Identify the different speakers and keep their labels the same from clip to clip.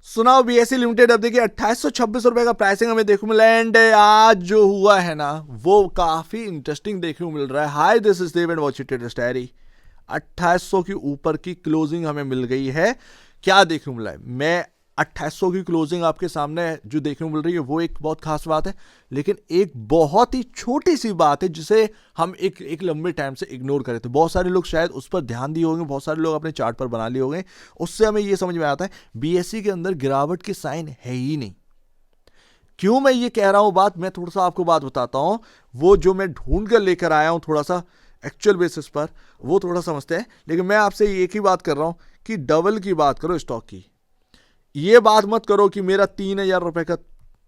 Speaker 1: सुनाओ BSc limited अब देखिए 2826 रुपए का प्राइसिंग हमें देखने को मिला एंड आज जो हुआ है ना वो काफी इंटरेस्टिंग देखने को मिल रहा है। Hi this is Dev and watch it traders diary. 2800 के ऊपर की क्लोजिंग हमें मिल गई है। क्या देखने को मिला है, मैं 2800 की क्लोजिंग आपके सामने जो देखने को मिल रही है वो एक बहुत खास बात है, लेकिन एक बहुत ही छोटी सी बात है जिसे हम एक लंबे टाइम से इग्नोर कर रहे थे। बहुत सारे लोग शायद उस पर ध्यान दिए होंगे, बहुत सारे लोग अपने चार्ट पर बना लिए होंगे। उससे हमें ये समझ में आता है बीएससी के अंदर गिरावट के साइन है ही नहीं। क्यों मैं ये कह रहा हूं बात, मैं थोड़ा सा आपको बात बताता हूं। वो जो मैं ढूंढ कर लेकर आया हूं थोड़ा सा एक्चुअल बेसिस पर, वो थोड़ा समझते हैं। लेकिन मैं आपसे एक ही बात कर रहा हूं कि डबल की बात करो स्टॉक की। ये बात मत करो कि मेरा 3000 रुपए का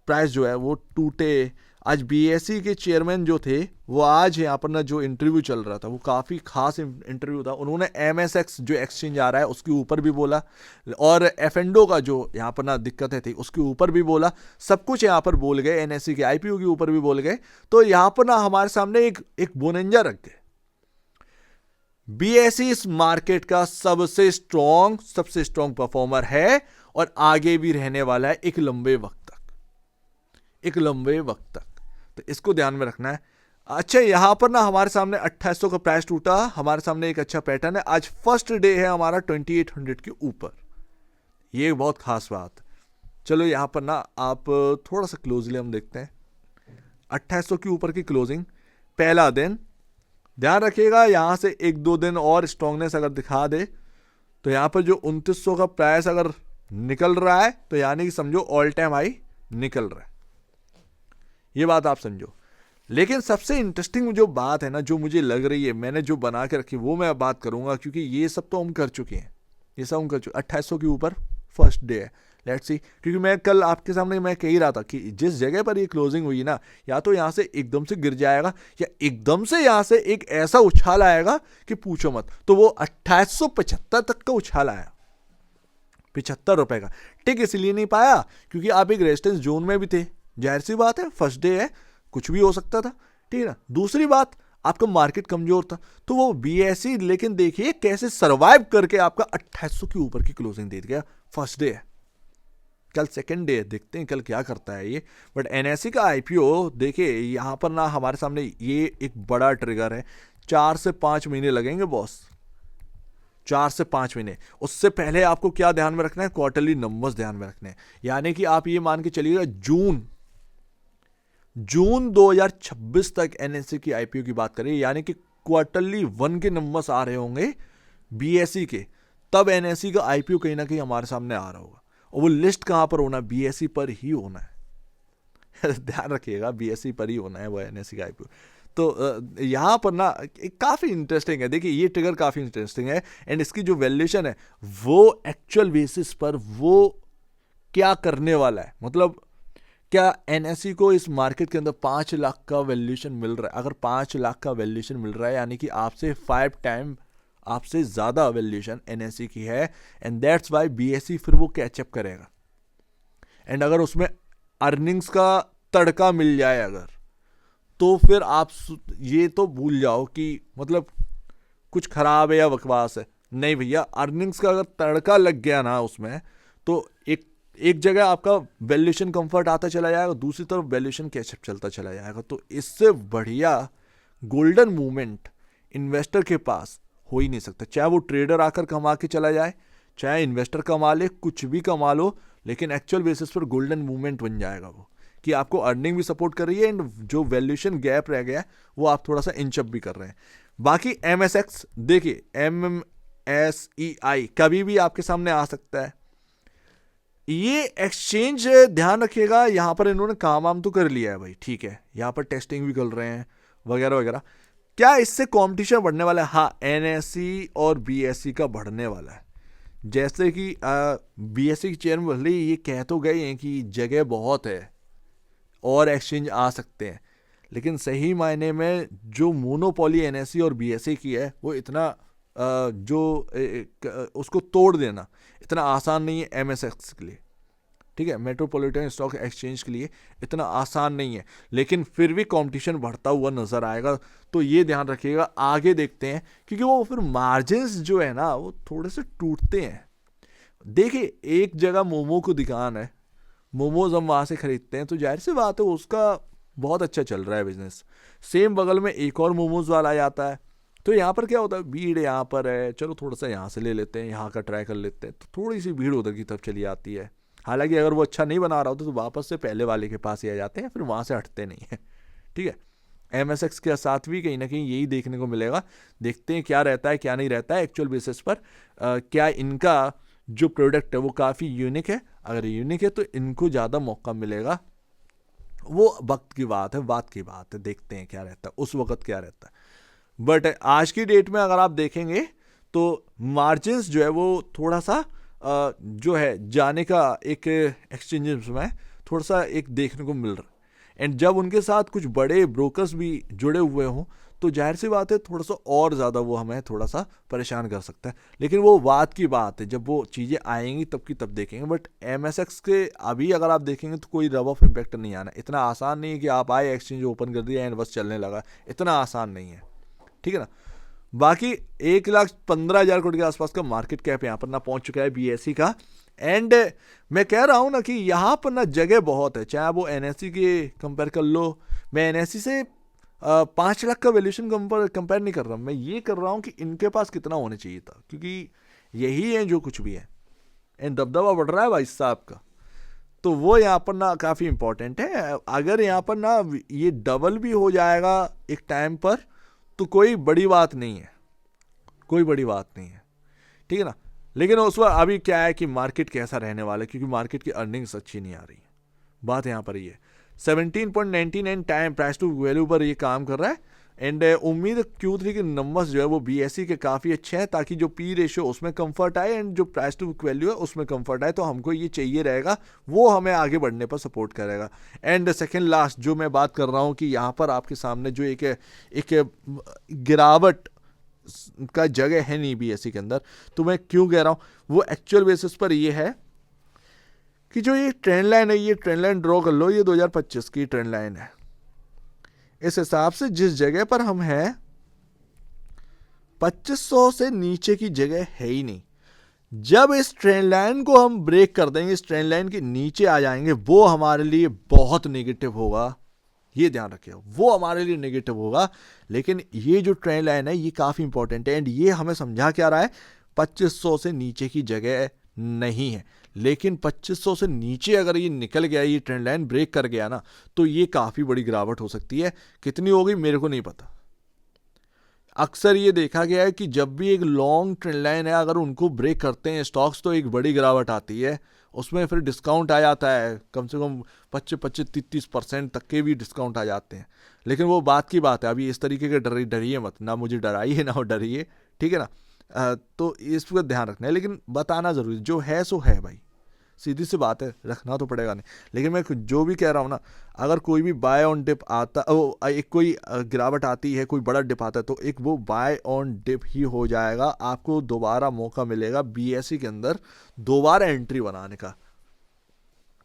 Speaker 1: प्राइस जो है वो टूटे। आज बीएससी के चेयरमैन जो थे वो आज यहाँ पर ना जो इंटरव्यू चल रहा था वो काफ़ी खास इंटरव्यू था। उन्होंने एमएसएक्स जो एक्सचेंज आ रहा है उसके ऊपर भी बोला और एफएनडो का जो यहाँ पर ना दिक्कतें थी उसके ऊपर भी बोला। सब कुछ यहाँ पर बोल गए, एनएससी के आईपीओ के ऊपर भी बोल गए। तो यहाँ पर ना हमारे सामने एक बोनंजा रख गए। बीएसई इस मार्केट का सबसे स्ट्रॉन्ग परफॉर्मर है और आगे भी रहने वाला है एक लंबे वक्त तक। तो इसको ध्यान में रखना है। अच्छा, यहां पर ना हमारे सामने 2800 का प्राइस टूटा, हमारे सामने एक अच्छा पैटर्न है। आज फर्स्ट डे है हमारा 2800 के ऊपर, ये बहुत खास बात। चलो यहां पर ना आप थोड़ा सा क्लोजली हम देखते हैं 2800 के ऊपर की क्लोजिंग। पहला दिन ध्यान रखिएगा, यहां से एक दो दिन और स्ट्रांगनेस अगर दिखा दे तो यहां पर जो 2900 का प्राइस अगर निकल रहा है तो यानी कि समझो ऑल टाइम हाई निकल रहा है। ये बात आप समझो। लेकिन सबसे इंटरेस्टिंग जो बात है ना, जो मुझे लग रही है, मैंने जो बना के रखी वो मैं बात करूंगा, क्योंकि ये सब तो हम कर चुके हैं। ये सब हम कर चुके। 2800 के ऊपर फर्स्ट डे है, लेट्स सी। क्योंकि मैं कल आपके सामने मैं कह ही रहा था कि जिस जगह पर ये क्लोजिंग हुई ना, या तो यहां से एकदम से गिर जाएगा या एकदम से यहां से एक ऐसा उछाल आएगा कि पूछो मत। तो वो 2875 तक का उछाल आया, 75 रुपए का। टिक इसलिए नहीं पाया क्योंकि आप एक रेजिस्टेंस जोन में भी थे। जाहिर सी बात है, फर्स्ट डे है, कुछ भी हो सकता था, ठीक है ना। दूसरी बात, आपका मार्केट कमजोर था तो वो बीएसई, लेकिन देखिए कैसे सरवाइव करके आपका 2800 के ऊपर की क्लोजिंग दे दिया। फर्स्ट डे है, कल सेकंड डे है, देखते हैं कल क्या करता है ये। बट एनएससी का आईपीओ देखिए यहां पर ना हमारे सामने ये एक बड़ा ट्रिगर है। 4 से 5 महीने लगेंगे बॉस, 4 से 5 महीने। उससे पहले आपको क्या ध्यान में रखना है, क्वार्टरली नंबर्स ध्यान में रखने हैं। यानी कि आप ये मान के चलिएगा जून 2026 तक एनएससी की आईपीओ की बात करें, यानी कि क्वार्टरली 1 के नंबर्स आ रहे होंगे बीएसई के, तब एनएससी का आईपीओ कहीं ना कहीं हमारे सामने आ रहा होगा। और वो लिस्ट कहां पर होना, बीएसई पर ही होना है। ध्यान रखिएगा, बीएसई पर ही होना है वो एनएससी का आईपीओ। तो यहां पर ना काफी इंटरेस्टिंग है। देखिए ये ट्रिगर काफी इंटरेस्टिंग है एंड इसकी जो वैल्यूएशन है वो एक्चुअल बेसिस पर वो क्या करने वाला है। मतलब क्या एनएससी को इस मार्केट के अंदर 5 लाख का वैल्यूएशन मिल रहा है? अगर 5 लाख का वैल्यूएशन मिल रहा है यानी कि आपसे 5 टाइम आपसे ज्यादा वैल्यूएशन एनएससी की है, एंड दैट्स वाई बीएससी फिर वो कैचअप करेगा। एंड अगर उसमें अर्निंग्स का तड़का मिल जाए अगर, तो फिर आप ये तो भूल जाओ कि मतलब कुछ खराब है या बकवास है। नहीं भैया, अर्निंग्स का अगर तड़का लग गया ना उसमें, तो एक जगह आपका वैल्यूएशन कंफर्ट आता चला जाएगा, दूसरी तरफ वैल्यूएशन कैचअप चलता चला जाएगा। तो इससे बढ़िया गोल्डन मूवमेंट इन्वेस्टर के पास हो ही नहीं सकता। चाहे वो ट्रेडर आकर कमा के चला जाए, चाहे इन्वेस्टर कमा ले, कुछ भी कमा लो, लेकिन एक्चुअल बेसिस पर गोल्डन मूवमेंट बन जाएगा वो, कि आपको अर्निंग भी सपोर्ट कर रही है एंड जो वैल्यूएशन गैप रह गया वो आप थोड़ा सा इंचअप भी कर रहे हैं। बाकी एमएसएक्स देखिए, एमएसईआई कभी भी आपके सामने आ सकता है। ये एक्सचेंज ध्यान रखिएगा, यहां पर इन्होंने काम तो कर लिया है भाई, ठीक है, यहां पर टेस्टिंग भी कर रहे हैं वगैरह वगैरह। क्या इससे कंपटीशन बढ़ने वाला है? हाँ, एनएससी और बीएससी का बढ़ने वाला है। जैसे कि बीएससी के चेयरमैन भले ये कह तो गए हैं कि जगह बहुत है और एक्सचेंज आ सकते हैं, लेकिन सही मायने में जो मोनोपोली एनएससी और बीएससी की है वो इतना उसको तोड़ देना इतना आसान नहीं है एमएसएक्स के लिए, ठीक है, मेट्रोपॉलिटन स्टॉक एक्सचेंज के लिए इतना आसान नहीं है। लेकिन फिर भी कंपटीशन बढ़ता हुआ नजर आएगा, तो ये ध्यान रखिएगा। आगे देखते हैं, क्योंकि वो फिर मार्जिन्स जो है ना वो थोड़े से टूटते हैं। देखिए एक जगह मोमो की दुकान है, मोमोज हम वहाँ से खरीदते हैं, तो जाहिर सी बात है उसका बहुत अच्छा चल रहा है बिजनेस। सेम बगल में एक और मोमोज वाला आता है, तो यहाँ पर क्या होता है, भीड़ यहाँ पर है, चलो थोड़ा सा यहाँ से ले लेते हैं, यहाँ का ट्राई कर लेते हैं, तो थोड़ी सी भीड़ उधर की तरफ चली आती है। हालांकि अगर वो अच्छा नहीं बना रहा होता तो वापस से पहले वाले के पास ही आ जाते हैं, फिर वहाँ से हटते नहीं हैं। ठीक है, MSX के साथ भी कहीं ना कहीं यही देखने को मिलेगा। देखते हैं क्या रहता है क्या नहीं रहता है एक्चुअल बेसिस पर। क्या इनका जो प्रोडक्ट है वो काफ़ी यूनिक है, अगर यूनिक है तो इनको ज़्यादा मौका मिलेगा। वो वक्त की बात है, बात की बात है, देखते हैं क्या रहता है उस वक्त क्या रहता है। बट आज की डेट में अगर आप देखेंगे तो मार्जिन्स जो है वो थोड़ा सा जो है जाने का एक एक्सचेंजेस में थोड़ा सा एक देखने को मिल रहा है। एंड जब उनके साथ कुछ बड़े ब्रोकर्स भी जुड़े हुए हों तो जाहिर सी बात है थोड़ा सा और ज़्यादा वो हमें थोड़ा सा परेशान कर सकता है। लेकिन वो बात की बात है, जब वो चीज़ें आएंगी तब की तब देखेंगे। बट MSX के अभी अगर आप देखेंगे तो कोई रब ऑफ इम्पैक्ट नहीं आना, इतना आसान नहीं है कि आप आए एक्सचेंज ओपन कर दिया एंड बस चलने लगा, इतना आसान नहीं है। ठीक है ना। बाकी 1,15,000 करोड़ के आसपास का मार्केट कैप यहाँ पर ना पहुँच चुका है BSE का। एंड मैं कह रहा हूँ ना कि यहाँ पर ना जगह बहुत है, चाहे वो NSE के कंपेयर कर लो। मैं NSE से 5 लाख का वैल्यूएशन कंपेयर नहीं कर रहा, मैं ये कर रहा हूँ कि इनके पास कितना होना चाहिए था, क्योंकि यही है जो कुछ भी है। एंड दबदबा बढ़ रहा है भाई साहब का, तो वो यहाँ पर ना काफ़ी इंपॉर्टेंट है। अगर यहाँ पर ना ये डबल भी हो जाएगा एक टाइम पर तो कोई बड़ी बात नहीं है, कोई बड़ी बात नहीं है। ठीक है ना। लेकिन उस वक्त अभी क्या है कि मार्केट कैसा रहने वाला है, क्योंकि मार्केट की अर्निंग्स अच्छी नहीं आ रही है, बात यहाँ पर ही है। 17.99 टाइम प्राइस टू वैल्यू पर ये काम कर रहा है। एंड उम्मीद Q3 के नंबर्स जो है वो BSE के काफ़ी अच्छे हैं, ताकि जो P रेशियो उसमें कंफर्ट आए एंड जो प्राइस टू वैल्यू है उसमें कंफर्ट आए, तो हमको ये चाहिए रहेगा, वो हमें आगे बढ़ने पर सपोर्ट करेगा। एंड सेकेंड लास्ट जो मैं बात कर रहा हूँ कि यहाँ पर आपके सामने जो एक गिरावट का जगह है नहीं BSE के अंदर, तो मैं क्यों कह रहा हूँ, वो एक्चुअल बेसिस पर ये है कि जो ये ट्रेंड लाइन है, ये ट्रेंड लाइन ड्रॉ कर लो, ये 2025 की ट्रेंड लाइन है। इस हिसाब से जिस जगह पर हम हैं 2500 से नीचे की जगह है ही नहीं। जब इस ट्रेंड लाइन को हम ब्रेक कर देंगे, इस ट्रेंड लाइन के नीचे आ जाएंगे, वो हमारे लिए बहुत नेगेटिव होगा, ये ध्यान रखिएगा, वो हमारे लिए नेगेटिव होगा। लेकिन ये जो ट्रेंड लाइन है ये काफ़ी इंपॉर्टेंट है एंड ये हमें समझा क्या रहा है, 2500 से नीचे की जगह नहीं है। लेकिन 2500 से नीचे अगर ये निकल गया, ये ट्रेंड लाइन ब्रेक कर गया ना, तो ये काफ़ी बड़ी गिरावट हो सकती है। कितनी होगी मेरे को नहीं पता। अक्सर ये देखा गया है कि जब भी एक लॉन्ग ट्रेंड लाइन है अगर उनको ब्रेक करते हैं स्टॉक्स तो एक बड़ी गिरावट आती है, उसमें फिर डिस्काउंट आ जाता है, कम से कम 25-30% तक के भी डिस्काउंट आ जाते हैं। लेकिन वो बात की बात है, अभी इस तरीके के डरिए मत, ना मुझे डराइए ना डरिए, ठीक है ना। तो इस पर ध्यान रखना है, लेकिन बताना ज़रूरी, जो है सो है भाई, सीधी सी बात है, रखना तो पड़ेगा नहीं। लेकिन मैं जो भी कह रहा हूँ ना, अगर कोई भी बाय ऑन डिप आता, एक कोई गिरावट आती है, कोई बड़ा डिप आता है, तो एक वो बाय ऑन डिप ही हो जाएगा, आपको दोबारा मौका मिलेगा BSE के अंदर दोबारा एंट्री बनाने का।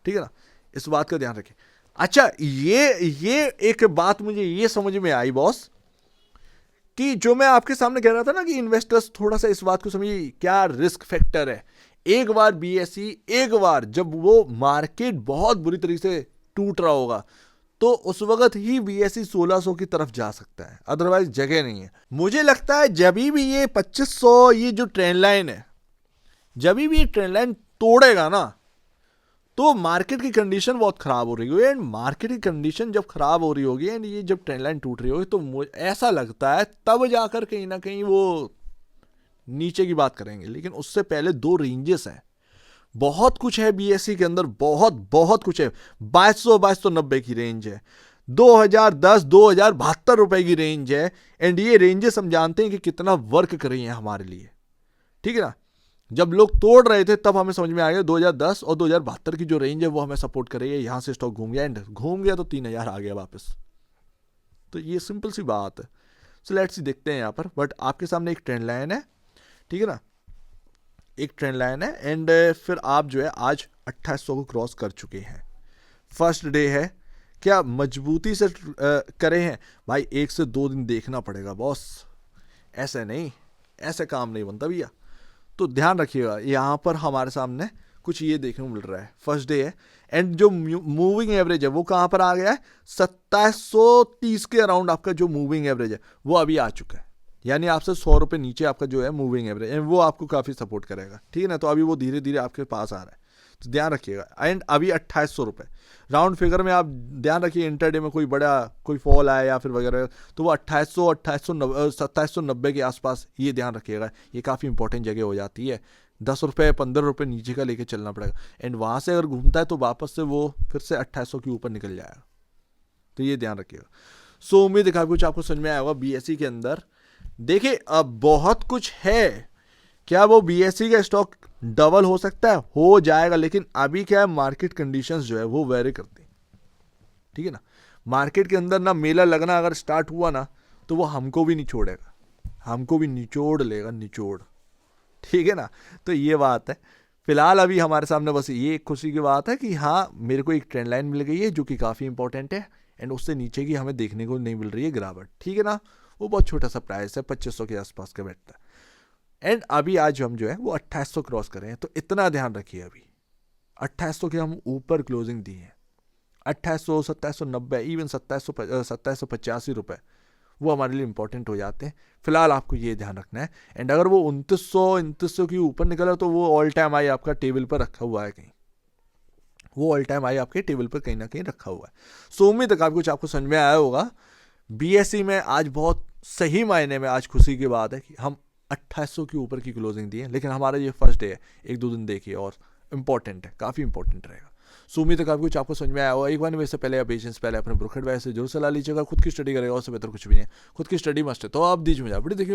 Speaker 1: ठीक है ना, इस बात का ध्यान रखें। अच्छा, ये एक बात मुझे ये समझ में आई बॉस, कि जो मैं आपके सामने कह रहा था ना कि इन्वेस्टर्स थोड़ा सा इस बात को समझिए क्या रिस्क फैक्टर है। एक बार BSE, एक बार जब वो मार्केट बहुत बुरी तरीके से टूट रहा होगा तो उस वक्त ही BSE 1600 की तरफ जा सकता है, अदरवाइज जगह नहीं है। मुझे लगता है जब भी ये 2500, ये जो ट्रेंड लाइन है, जब भी ये ट्रेंड लाइन तोड़ेगा ना, तो मार्केट की कंडीशन बहुत खराब हो रही होगी। एंड मार्केट की कंडीशन जब खराब हो रही होगी एंड ये जब ट्रेंड लाइन टूट रही होगी, तो ऐसा लगता है तब जाकर कहीं ना कहीं वो नीचे की बात करेंगे। लेकिन उससे पहले 2 रेंजेस हैं, बहुत कुछ है BSE के अंदर, बहुत कुछ है। 2290 की रेंज है, 2010-2072 रुपए की रेंज है। एंड ये रेंजेस हम जानते हैं कि कितना वर्क कर रही हैं हमारे लिए। ठीक है ना, जब लोग तोड़ रहे थे तब हमें समझ में आ गया 2010 और 2072 की जो रेंज है वो हमें सपोर्ट कर रही है। यहां से स्टॉक घूम गया, एंड घूम गया तो 3000 आ गया वापस। तो ये सिंपल सी बात है। सो लेट्स सी, देखते हैं यहाँ पर। बट आपके सामने एक ट्रेंड लाइन है, ठीक है ना, एक ट्रेंड लाइन है। एंड फिर आप जो है आज 2800 को क्रॉस कर चुके हैं, फर्स्ट डे है। क्या मजबूती से करे हैं भाई, 1 से 2 दिन देखना पड़ेगा बॉस, ऐसे नहीं, ऐसे काम नहीं बनता भैया। तो ध्यान रखिएगा, यहाँ पर हमारे सामने कुछ ये देखने को मिल रहा है, फर्स्ट डे है, एंड जो मूविंग एवरेज है वो कहाँ पर आ गया है, 2730 के अराउंड आपका जो मूविंग एवरेज है वो अभी आ चुका है। यानी आपसे 100 रुपये नीचे आपका जो है मूविंग एवरेज, एंड वो आपको काफ़ी सपोर्ट करेगा, ठीक है ना। तो अभी वो धीरे धीरे आपके पास आ रहा है, तो ध्यान रखिएगा। एंड अभी 2800 रुपये राउंड फिगर में आप ध्यान रखिए, इंटरडे में कोई फॉल आया या फिर वगैरह, तो वो 2790 के आसपास, ये ध्यान रखिएगा। ये काफ़ी इंपॉर्टेंट जगह हो जाती है, 10 रुपये 15 रुपये नीचे का लेके चलना पड़ेगा, एंड वहाँ से अगर घूमता है तो वापस से वो फिर से 2800 के ऊपर निकल जाएगा, तो ये ध्यान रखिएगा। सो उम्मीद है कुछ आपको समझ में आया होगा BSE के अंदर। देखिए अब बहुत कुछ है, क्या वो BSE का स्टॉक डबल हो सकता है, हो जाएगा, लेकिन अभी क्या है, मार्केट कंडीशंस जो है वो वेरी करती है, ठीक है ना। मार्केट के अंदर ना मेला लगना अगर स्टार्ट हुआ ना तो वो हमको भी नहीं छोड़ेगा, हमको भी निचोड़ लेगा, निचोड़, ठीक है ना। तो ये बात है। फिलहाल अभी हमारे सामने बस ये एक खुशी की बात है कि हाँ मेरे को एक ट्रेंड लाइन मिल गई है जो कि काफ़ी इंपॉर्टेंट है, एंड उससे नीचे की हमें देखने को नहीं मिल रही है गिरावट, ठीक है ना। वो बहुत छोटा सा प्राइस है, 2500 के आसपास का बैठता है, एंड अभी आज हम जो है वो 2800 क्रॉस कर रहे हैं। तो इतना ध्यान रखिए, अभी 2800 के हम ऊपर क्लोजिंग दी है, 2800, 2790, इवन 2785 रुपये, वो हमारे लिए इंपॉर्टेंट हो जाते हैं। फिलहाल आपको ये ध्यान रखना है, एंड अगर वो 2900 के ऊपर निकला तो वो ऑल टाइम हाई आपका टेबल पर रखा हुआ है कहीं, वो ऑल टाइम हाई आपके टेबल पर कहीं ना कहीं रखा हुआ है। सो उम्मीद है कुछ आपको समझ में आया होगा। BSE में आज बहुत सही मायने में आज खुशी की बात है कि हम 2800 के ऊपर की क्लोजिंग दी है, लेकिन हमारा ये फर्स्ट डे है, 1-2 दिन देखिए और इंपॉर्टेंट है, काफ़ी इंपॉर्टेंट रहेगा। सो उम्मीद है काफ़ी कुछ आपको समझ में आया होगा। एक बार वैसे पहले पेशेंस पहले अपने ब्रोकर से जरूर सलाह लीजिएगा, खुद की स्टडी करेगा, उससे बेहतर कुछ भी नहीं है, खुद की स्टडी मस्ट है। तो आप दीजिए मुझे अपडेट देखिए।